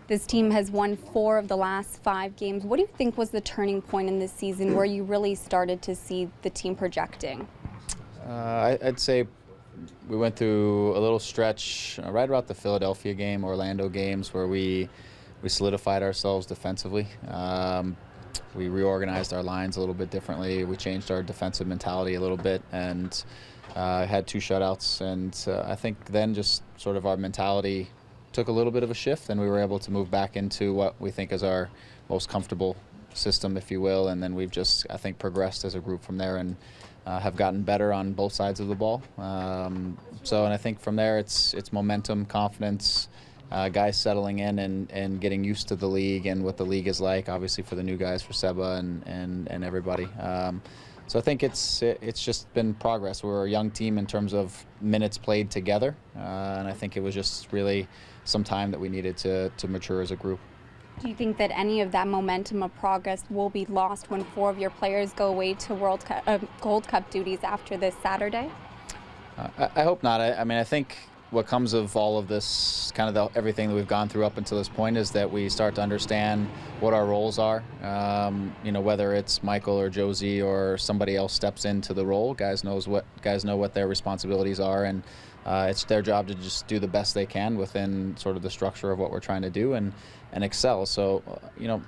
This team has won 4 of the last 5 games. What do you think was the turning point in this season where you really started to see the team projecting? I'd say we went through a little stretch right about the Philadelphia game, Orlando games, where we solidified ourselves defensively. We reorganized our lines a little bit differently. We changed our defensive mentality a little bit, and had 2 shutouts. And I think then just sort of our mentality took a little bit of a shift, and we were able to move back into what we think is our most comfortable system, if you will. And then we've just, I think, progressed as a group from there, and have gotten better on both sides of the ball. And I think from there it's momentum, confidence, guys settling in and getting used to the league and what the league is like, obviously for the new guys, for Seba and everybody. So I think it's just been progress. We're a young team in terms of minutes played together, and I think it was just really some time that we needed to mature as a group. Do you think that any of that momentum of progress will be lost when 4 of your players go away to Gold Cup duties after this Saturday? I hope not. I mean, I think what comes of all of this, kind of everything that we've gone through up until this point, is that we start to understand what our roles are. Whether it's Michael or Josie or somebody else steps into the role, guys know what their responsibilities are, and it's their job to just do the best they can within sort of the structure of what we're trying to do and excel. So,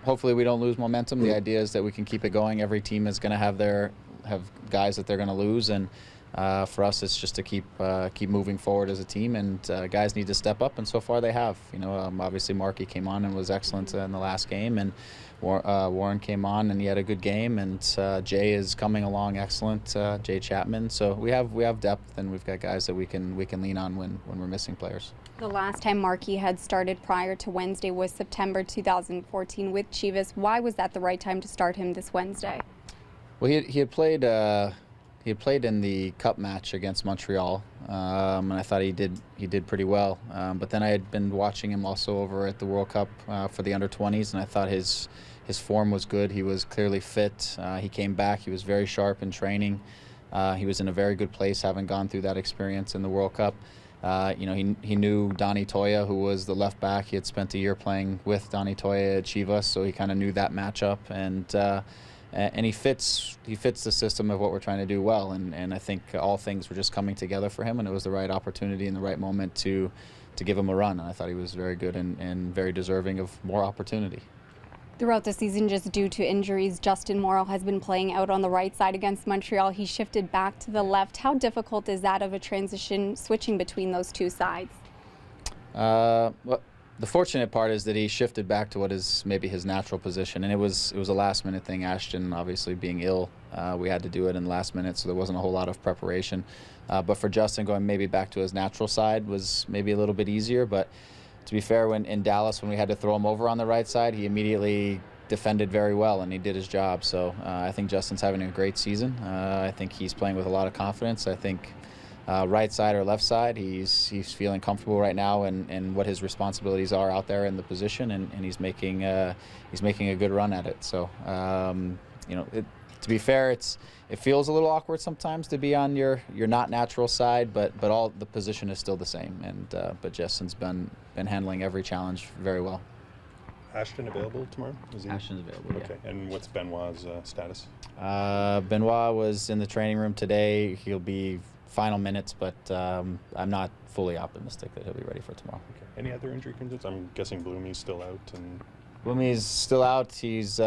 hopefully we don't lose momentum. The idea is that we can keep it going. Every team is going to have guys that they're going to lose, and for us, it's just to keep moving forward as a team, and guys need to step up, and so far they have. Obviously Marky came on and was excellent in the last game, and Warren came on and he had a good game, and Jay is coming along excellent, Jay Chapman. So we have depth, and we've got guys that we can lean on when we're missing players. The last time Marky had started prior to Wednesday was September 2014 with Chivas. Why was that the right time to start him this Wednesday? Well, he had played. He had played in the Cup match against Montreal, and I thought he did pretty well. But then I had been watching him also over at the World Cup for the under-20s, and I thought his form was good. He was clearly fit. He came back. He was very sharp in training. He was in a very good place, having gone through that experience in the World Cup. He knew Donny Toya, who was the left back. He had spent a year playing with Donny Toya at Chivas, so he kind of knew that matchup, and he fits the system of what we're trying to do well, and I think all things were just coming together for him, and it was the right opportunity and the right moment to give him a run, and I thought he was very good and very deserving of more opportunity. Throughout the season, just due to injuries, Justin Morrow has been playing out on the right side against Montreal. He shifted back to the left. How difficult is that of a transition, switching between those 2 sides? Well, the fortunate part is that he shifted back to what is maybe his natural position, and it was a last-minute thing. Ashton obviously being ill, we had to do it in the last minute, so there wasn't a whole lot of preparation. But for Justin, going maybe back to his natural side was maybe a little bit easier. But to be fair, when in Dallas, when we had to throw him over on the right side, he immediately defended very well, and he did his job. So I think Justin's having a great season. I think he's playing with a lot of confidence. I think right side or left side, he's feeling comfortable right now and what his responsibilities are out there in the position, and he's making a good run at it. So to be fair, it feels a little awkward sometimes to be on your not natural side, but all the position is still the same, and but Justin's been handling every challenge very well. Ashton available tomorrow? Ashton's available. Okay. Yeah. And what's Benoit's status? Benoit was in the training room today. He'll be final minutes, but I'm not fully optimistic that he'll be ready for tomorrow. Okay. Any other injury concerns? I'm guessing Bloomy's still out. And Bloomy's still out. He's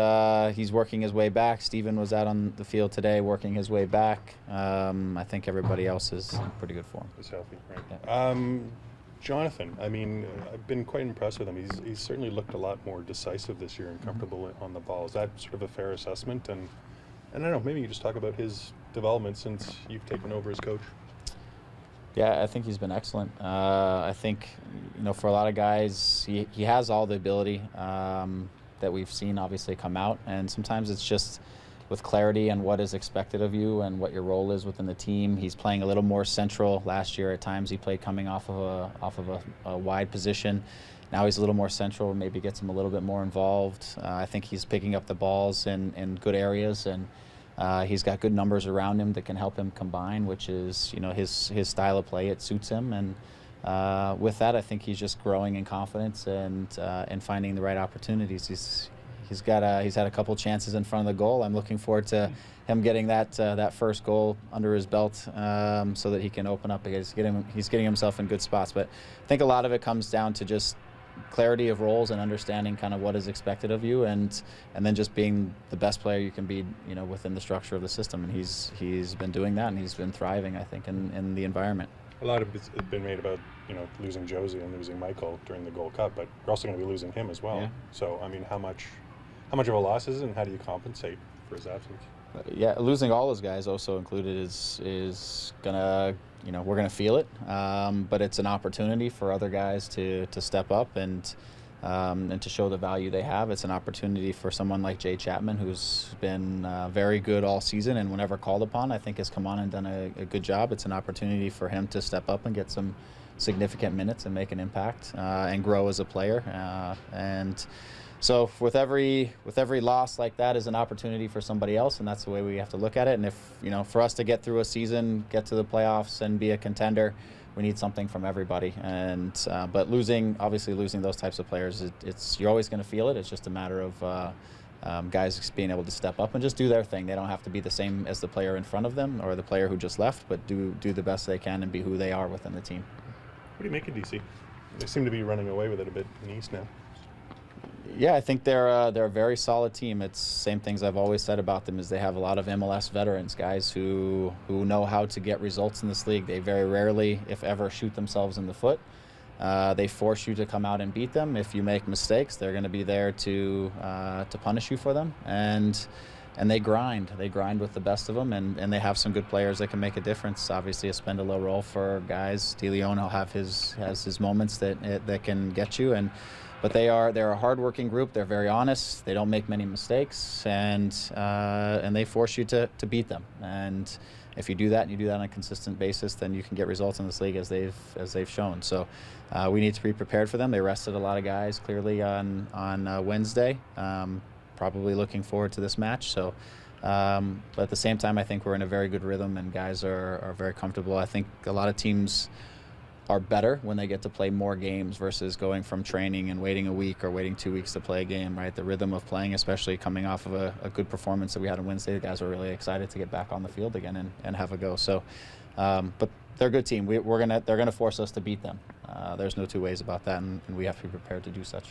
working his way back. Steven was out on the field today working his way back. I think everybody else is in pretty good form. He's healthy, right? Yeah. Jonathan, I mean, I've been quite impressed with him. He's certainly looked a lot more decisive this year and comfortable on the ball. Is that sort of a fair assessment? And I don't know, maybe you just talk about his development since you've taken over as coach. Yeah, I think he's been excellent. I think, for a lot of guys, he has all the ability that we've seen obviously come out, and sometimes it's just with clarity and what is expected of you and what your role is within the team. He's playing a little more central. Last year at times he played coming off of a wide position. Now he's a little more central, maybe gets him a little bit more involved. I think he's picking up the balls in good areas, and he's got good numbers around him that can help him combine, which is his style of play. It suits him, and with that, I think he's just growing in confidence and finding the right opportunities. He's had a couple chances in front of the goal. I'm looking forward to him getting that first goal under his belt, so that he can open up. He's getting himself in good spots. But I think a lot of it comes down to just clarity of roles and understanding kind of what is expected of you, and then just being the best player you can be, within the structure of the system. And he's been doing that, and he's been thriving, I think, in the environment. A lot of it's been made about losing Josie and losing Michael during the Gold Cup, but we're also going to be losing him as well. Yeah. So I mean, how much of a loss is it, and how do you compensate for his absence? Yeah, losing all those guys, also included, is gonna, we're gonna feel it. But it's an opportunity for other guys to step up and to show the value they have. It's an opportunity for someone like Jay Chapman, who's been very good all season, and whenever called upon, I think has come on and done a good job. It's an opportunity for him to step up and get some significant minutes and make an impact and grow as a player. And so with every loss like that is an opportunity for somebody else, and that's the way we have to look at it. And if, for us to get through a season, get to the playoffs and be a contender, we need something from everybody. And but obviously losing those types of players, you're always going to feel it. It's just a matter of guys being able to step up and just do their thing. They don't have to be the same as the player in front of them or the player who just left, but do the best they can and be who they are within the team. What do you make of DC? They seem to be running away with it a bit in the East now. Yeah, I think they're a very solid team. It's same things I've always said about them, is they have a lot of MLS veterans, guys who know how to get results in this league. They very rarely, if ever, shoot themselves in the foot. They force you to come out and beat them. If you make mistakes, they're going to be there to punish you for them. And they grind. They grind with the best of them, and they have some good players that can make a difference. Obviously, a Spendolo role for guys. De Leon will have his moments that can get you, but they're a hard-working group. They're very honest. They don't make many mistakes, and they force you to beat them. And if you do that, and you do that on a consistent basis, then you can get results in this league as they've shown. So we need to be prepared for them. They rested a lot of guys clearly on Wednesday. Probably looking forward to this match. So, but at the same time, I think we're in a very good rhythm, and guys are very comfortable. I think a lot of teams are better when they get to play more games versus going from training and waiting a week or waiting 2 weeks to play a game, right? The rhythm of playing, especially coming off of a good performance that we had on Wednesday, the guys were really excited to get back on the field again and have a go. So, but they're a good team. They're gonna force us to beat them. There's no two ways about that, and we have to be prepared to do such.